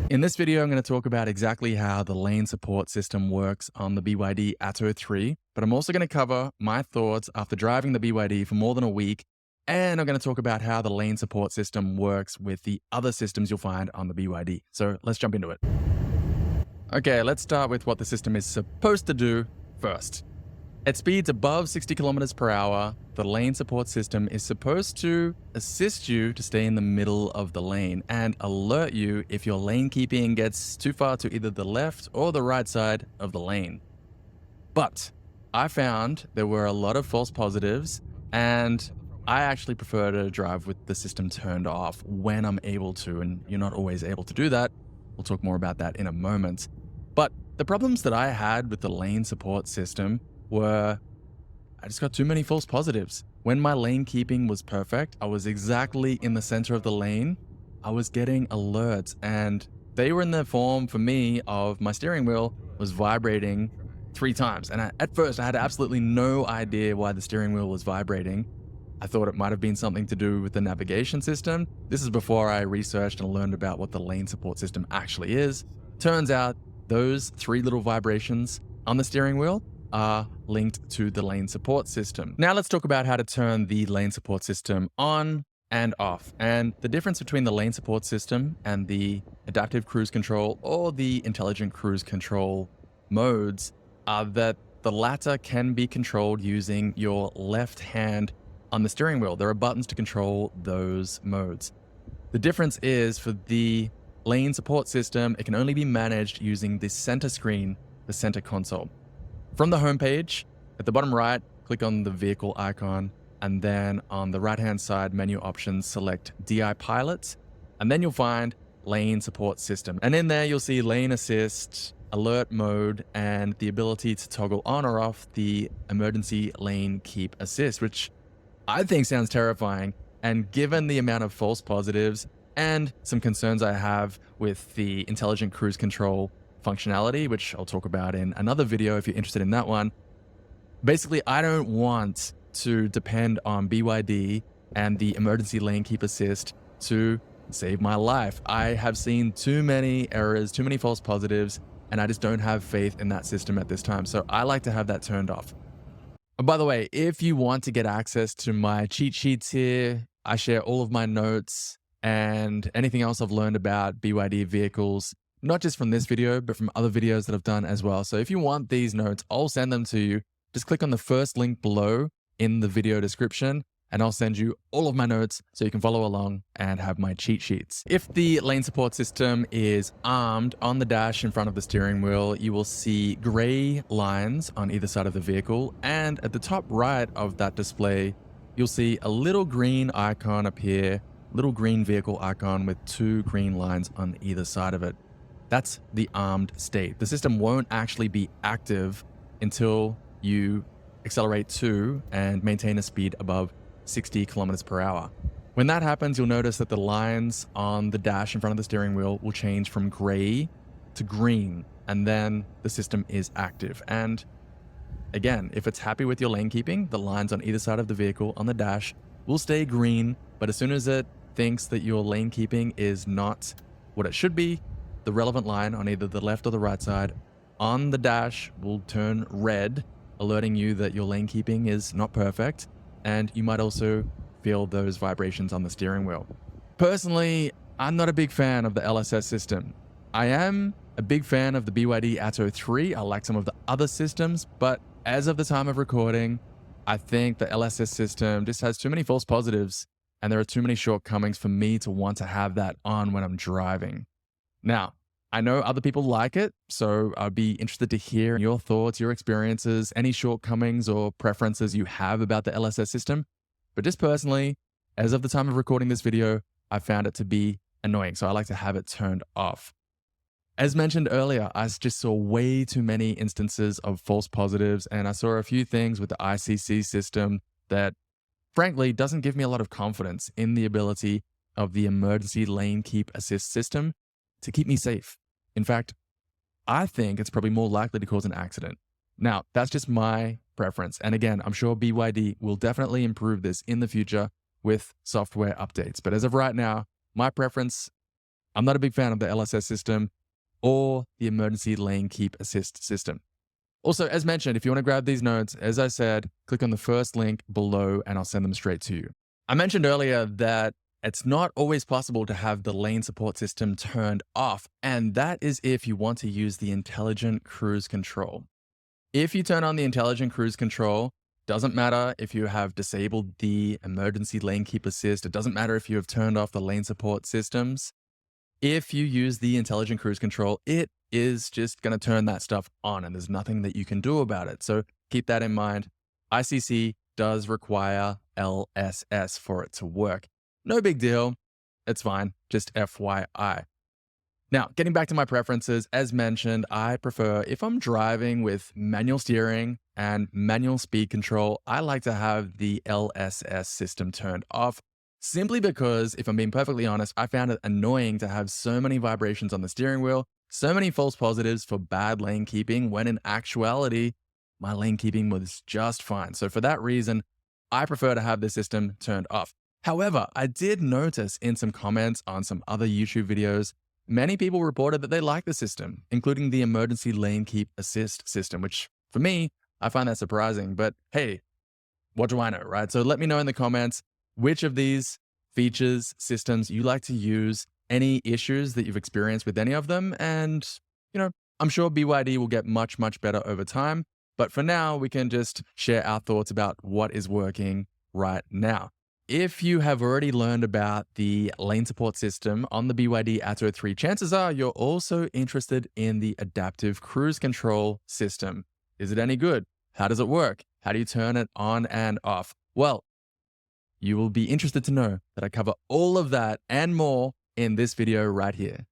In this video, I'm going to talk about exactly how the lane support system works on the BYD Atto 3, but I'm also going to cover my thoughts after driving the BYD for more than a week, and I'm going to talk about how the lane support system works with the other systems you'll find on the BYD. So let's jump into it. Okay, let's start with what the system is supposed to do first. At speeds above 60 kilometers per hour, the lane support system is supposed to assist you to stay in the middle of the lane and alert you if your lane keeping gets too far to either the left or the right side of the lane. But I found there were a lot of false positives, and I actually prefer to drive with the system turned off when I'm able to, and you're not always able to do that. We'll talk more about that in a moment. But the problems that I had with the lane support system were I just got too many false positives. When my lane keeping was perfect, I was exactly in the center of the lane. I was getting alerts, and they were in the form for me of my steering wheel was vibrating 3 times. And at first I had absolutely no idea why the steering wheel was vibrating. I thought it might have been something to do with the navigation system. This is before I researched and learned about what the lane support system actually is. Turns out those 3 little vibrations on the steering wheel are linked to the lane support system. Now let's talk about how to turn the lane support system on and off. And the difference between the lane support system and the adaptive cruise control or the intelligent cruise control modes are that the latter can be controlled using your left hand on the steering wheel. There are buttons to control those modes. The difference is for the lane support system, it can only be managed using the center screen, the center console. From the homepage, at the bottom right, click on the vehicle icon, and then on the right-hand side menu options, select DI Pilot, and then you'll find Lane Support System. And in there, you'll see Lane Assist, Alert Mode, and the ability to toggle on or off the Emergency Lane Keep Assist, which I think sounds terrifying. And given the amount of false positives and some concerns I have with the intelligent cruise control functionality, which I'll talk about in another video if you're interested in that one. Basically, I don't want to depend on BYD and the emergency lane keep assist to save my life. I have seen too many errors, too many false positives, and I just don't have faith in that system at this time. So I like to have that turned off. And by the way, if you want to get access to my cheat sheets here, I share all of my notes and anything else I've learned about BYD vehicles, not just from this video, but from other videos that I've done as well. So if you want these notes, I'll send them to you. Just click on the first link below in the video description, and I'll send you all of my notes so you can follow along and have my cheat sheets. If the lane support system is armed on the dash in front of the steering wheel, you will see gray lines on either side of the vehicle. And at the top right of that display, you'll see a little green icon appear, little green vehicle icon with 2 green lines on either side of it. That's the armed state. The system won't actually be active until you accelerate to and maintain a speed above 60 kilometers per hour. When that happens, you'll notice that the lines on the dash in front of the steering wheel will change from gray to green, and then the system is active. And again, if it's happy with your lane keeping, the lines on either side of the vehicle on the dash will stay green, but as soon as it thinks that your lane keeping is not what it should be, the relevant line on either the left or the right side on the dash will turn red, alerting you that your lane keeping is not perfect, and you might also feel those vibrations on the steering wheel. Personally, I'm not a big fan of the LSS system. I am a big fan of the BYD Atto 3. I like some of the other systems, but as of the time of recording, I think the LSS system just has too many false positives, and there are too many shortcomings for me to want to have that on when I'm driving. Now, I know other people like it, so I'd be interested to hear your thoughts, your experiences, any shortcomings or preferences you have about the LSS system. But just personally, as of the time of recording this video, I found it to be annoying, so I like to have it turned off. As mentioned earlier, I just saw way too many instances of false positives, and I saw a few things with the ICC system that frankly doesn't give me a lot of confidence in the ability of the emergency lane keep assist system to keep me safe. In fact, I think it's probably more likely to cause an accident. Now, that's just my preference. And again, I'm sure BYD will definitely improve this in the future with software updates. But as of right now, my preference I'm not a big fan of the LSS system or the emergency lane keep assist system. Also, as mentioned, if you want to grab these notes, as I said, click on the first link below and I'll send them straight to you. I mentioned earlier that it's not always possible to have the lane support system turned off, and that is if you want to use the intelligent cruise control. If you turn on the intelligent cruise control, doesn't matter if you have disabled the emergency lane keep assist, it doesn't matter if you have turned off the lane support systems. If you use the intelligent cruise control, it is just going to turn that stuff on and there's nothing that you can do about it. So keep that in mind. ICC does require LSS for it to work. No big deal. It's fine. Just FYI. Now, getting back to my preferences, as mentioned, I prefer if I'm driving with manual steering and manual speed control, I like to have the LSS system turned off. Simply because, if I'm being perfectly honest, I found it annoying to have so many vibrations on the steering wheel, so many false positives for bad lane keeping, when in actuality, my lane keeping was just fine. So for that reason, I prefer to have the system turned off. However, I did notice in some comments on some other YouTube videos, many people reported that they like the system, including the emergency lane keep assist system, which for me, I find that surprising. But hey, what do I know, right? So let me know in the comments which of these features, systems you like to use, any issues that you've experienced with any of them. And, I'm sure BYD will get much, much better over time. But for now, we can just share our thoughts about what is working right now. If you have already learned about the lane support system on the BYD Atto 3, chances are you're also interested in the adaptive cruise control system. Is it any good? How does it work? How do you turn it on and off? Well, you will be interested to know that I cover all of that and more in this video right here.